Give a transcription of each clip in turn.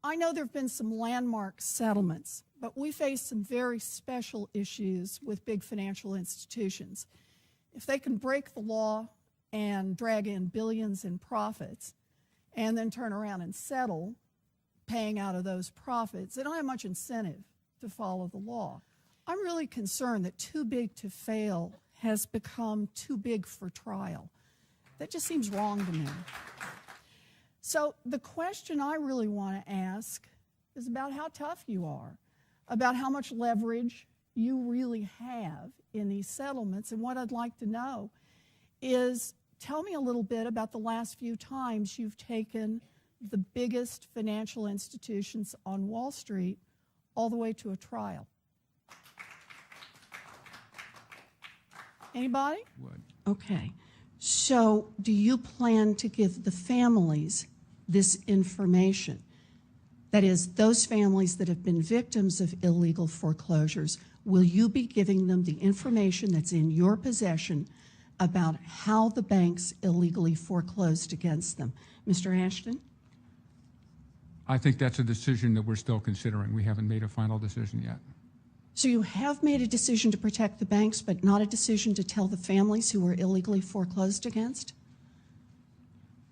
I know there have been some landmark settlements, but we face some very special issues with big financial institutions. If they can break the law and drag in billions in profits and then turn around and settle, paying out of those profits, they don't have much incentive to follow the law. I'm really concerned that too big to fail has become too big for trial. That just seems wrong to me. So the question I really want to ask is about how tough you are, about how much leverage you really have in these settlements. And what I'd like to know is, tell me a little bit about the last few times you've taken the biggest financial institutions on Wall Street all the way to a trial. Anybody? Okay. So do you plan to give the families this information? That is, those families that have been victims of illegal foreclosures, will you be giving them the information that's in your possession about how the banks illegally foreclosed against them? Mr. Ashton? I think that's a decision that we're still considering. We haven't made a final decision yet. So you have made a decision to protect the banks, but not a decision to tell the families who were illegally foreclosed against?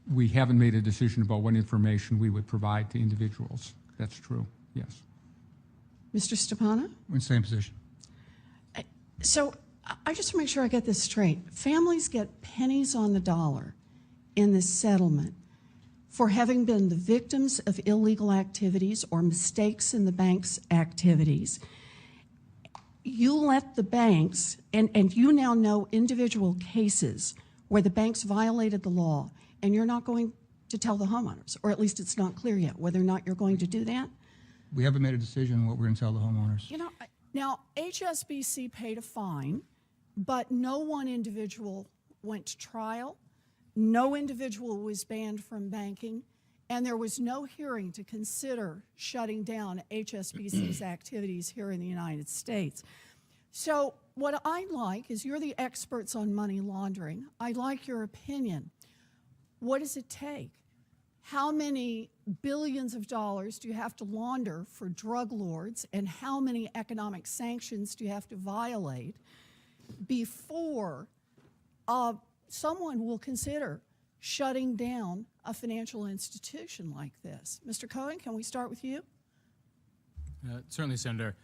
We haven't made a decision about what information we would provide to individuals. That's true, yes. Mr. Stepana? We're in the same position. So I just want to make sure I get this straight. Families get pennies on the dollar in this settlement for having been the victims of illegal activities or mistakes in the bank's activities. You let the banks, and you now know individual cases where the banks violated the law, and you're not going to tell the homeowners, or at least it's not clear yet whether or not you're going to do that? We haven't made a decision on what we're going to tell the homeowners. You know, now HSBC paid a fine, but no one individual went to trial. No individual was banned from banking, and there was no hearing to consider shutting down HSBC's activities here in the United States. So what I'd like is, you're the experts on money laundering. I'd like your opinion. What does it take? How many billions of dollars do you have to launder for drug lords, and how many economic sanctions do you have to violate before someone will consider shutting down a financial institution like this? Mr. Cohen, can we start with you? Certainly, Senator.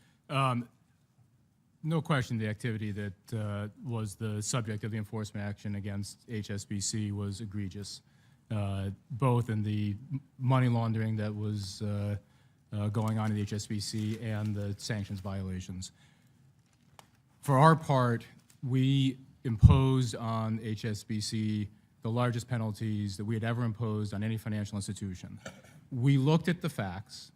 No question the activity that was the subject of the enforcement action against HSBC was egregious, both in the money laundering that was going on at HSBC and the sanctions violations. For our part, we imposed on HSBC the largest penalties that we had ever imposed on any financial institution. We looked at the facts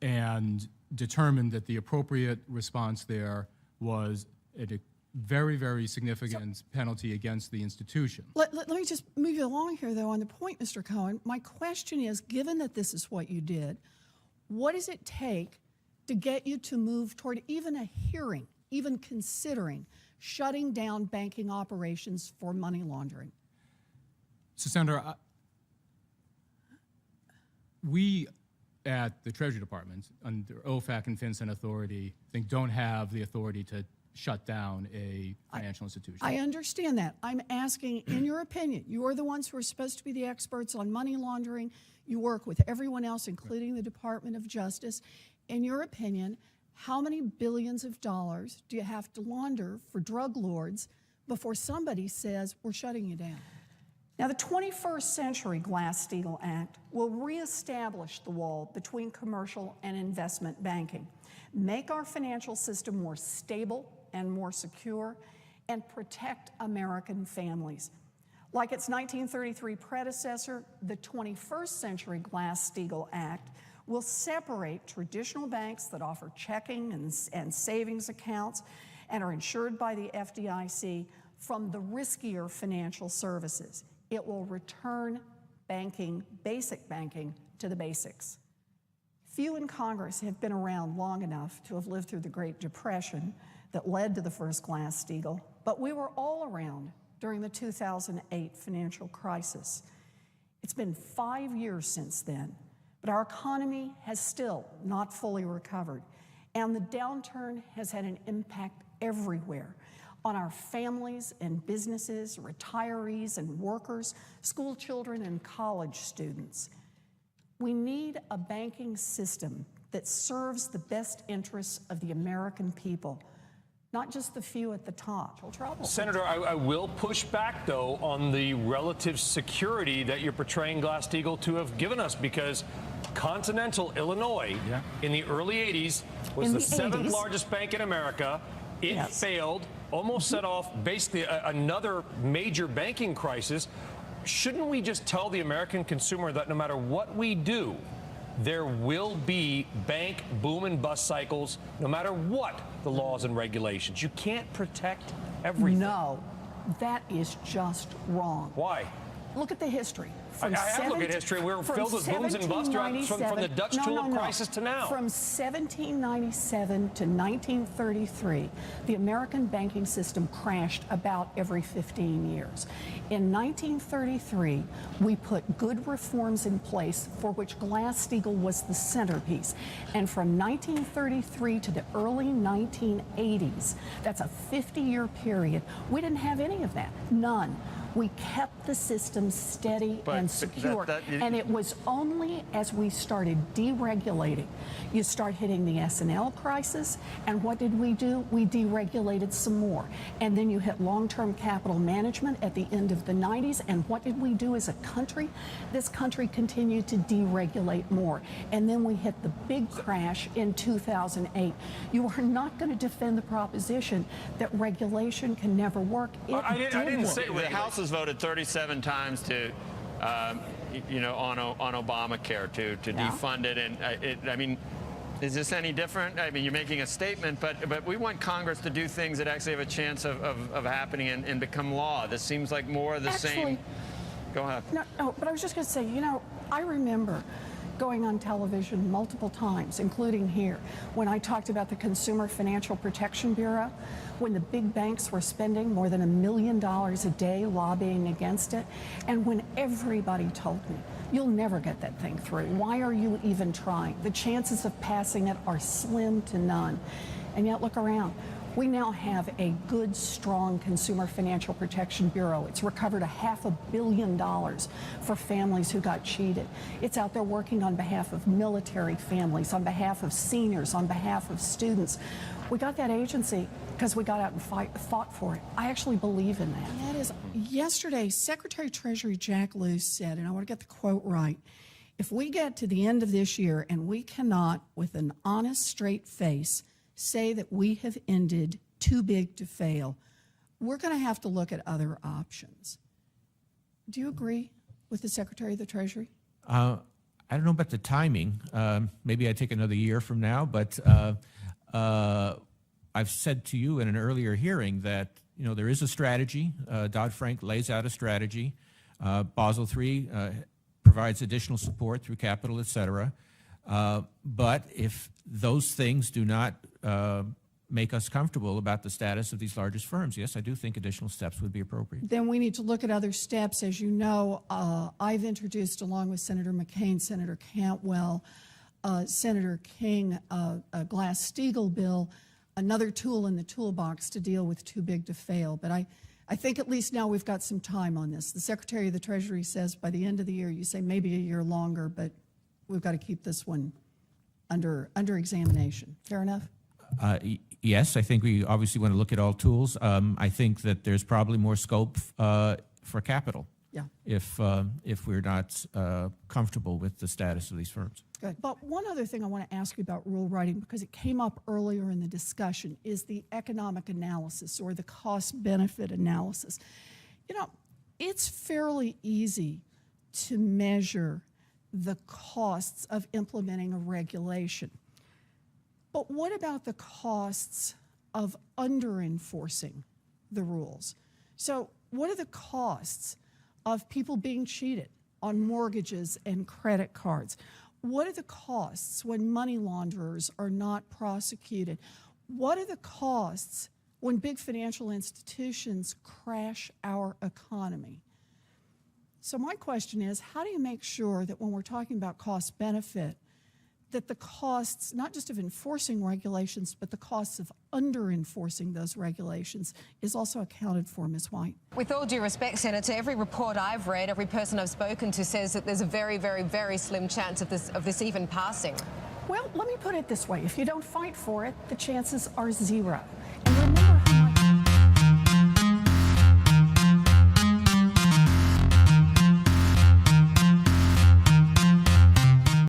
and determined that the appropriate response there was a very, very significant penalty against the institution. Let me just move you along here, though, on the point, Mr. Cohen. My question is, given that this is what you did, what does it take to get you to move toward even a hearing, even considering shutting down banking operations for money laundering? So, Senator, we at the Treasury Department, under OFAC and FinCEN authority, don't have the authority to shut down a financial institution. I understand that. I'm asking, in your opinion, you are the ones who are supposed to be the experts on money laundering. You work with everyone else, including the Department of Justice. In your opinion, how many billions of dollars do you have to launder for drug lords before somebody says, we're shutting you down? Now, the 21st Century Glass-Steagall Act will reestablish the wall between commercial and investment banking, make our financial system more stable and more secure, and protect American families. Like its 1933 predecessor, the 21st Century Glass-Steagall Act will separate traditional banks that offer checking and savings accounts and are insured by the FDIC from the riskier financial services. It will return banking, basic banking, to the basics. Few in Congress have been around long enough to have lived through the Great Depression that led to the first Glass-Steagall, but we were all around during the 2008 financial crisis. It's been 5 years since then, But our economy has still not fully recovered, and the downturn has had an impact everywhere on our families and businesses, retirees and workers, school children and college students. We need a banking system that serves the best interests of the American people, not just the few at the top. Trouble. Senator, I will push back, though, on the relative security that you're portraying Glass-Steagall to have given us, because Continental Illinois in the early 80s was In the the seventh 80s. largest bank in America. It Yes. failed, almost set off basically another major banking crisis. Shouldn't we just tell the American consumer that no matter what we do, there will be bank boom and bust cycles, no matter what the laws and regulations? You can't protect everything. No, that is just wrong. Why? Look at the history. I have looked at history. We're from filled with booms and busts from the Dutch tulip crisis to now. From 1797 to 1933, the American banking system crashed about every 15 years. In 1933, we put good reforms in place for which Glass-Steagall was the centerpiece. And from 1933 to the early 1980s, that's a 50-year period, we didn't have any of that. None. We kept the system steady and secure. And it was only as we started deregulating, you start hitting the S&L crisis, and what did we do? We deregulated some more. And then you hit long-term capital management at the end of the 90s, and what did we do as a country? This country continued to deregulate more. And then we hit the big crash in 2008. You are not going to defend the proposition that regulation can never work. I didn't say The House has voted 37 times to, you know, on Obamacare to defund it, and I mean, is this any different? I mean, you're making a statement, but we want Congress to do things that actually have a chance of happening and become law. This seems like more of the same. Go ahead. No, but I was just going to say, you know, I remember going on television multiple times, including here, when I talked about the Consumer Financial Protection Bureau, when the big banks were spending more than $1 million a day lobbying against it, and when everybody told me, you'll never get that thing through. Why are you even trying? The chances of passing it are slim to none. And yet, look around. We now have a good, strong Consumer Financial Protection Bureau. It's recovered $500 million for families who got cheated. It's out there working on behalf of military families, on behalf of seniors, on behalf of students. We got that agency because we got out and fought for it. I actually believe in that. And that is, yesterday, Secretary of Treasury Jack Lew said, and I want to get the quote right, if we get to the end of this year and we cannot, with an honest, straight face, say that we have ended too big to fail, we're going to have to look at other options. Do you agree with the Secretary of the Treasury? I don't know about the timing. Maybe I take another year from now, but I've said to you in an earlier hearing that, you know, there is a strategy. Dodd-Frank lays out a strategy. Basel III provides additional support through capital, et cetera. But if those things do not make us comfortable about the status of these largest firms, yes, I do think additional steps would be appropriate. Then we need to look at other steps. As you know, I've introduced, along with Senator McCain, Senator Cantwell, Senator King, a Glass-Steagall bill, another tool in the toolbox to deal with too big to fail. But I think at least now we've got some time on this. The Secretary of the Treasury says by the end of the year, you say maybe a year longer, but we've got to keep this one under examination. Fair enough? Yes, I think we obviously want to look at all tools. I think that there's probably more scope for capital. Yeah. If we're not comfortable with the status of these firms. Good. But one other thing I want to ask you about rule writing, because it came up earlier in the discussion, is the economic analysis or the cost-benefit analysis. You know, it's fairly easy to measure the costs of implementing a regulation. But what about the costs of under-enforcing the rules? So what are the costs of people being cheated on mortgages and credit cards? What are the costs when money launderers are not prosecuted? What are the costs when big financial institutions crash our economy? So my question is, how do you make sure that when we're talking about cost benefit, that the costs, not just of enforcing regulations, but the costs of under-enforcing those regulations is also accounted for, Ms. White? With all due respect, Senator, every report I've read, every person I've spoken to says that there's a very, very, very slim chance of this even passing. Well, let me put it this way. If you don't fight for it, the chances are zero. And remember how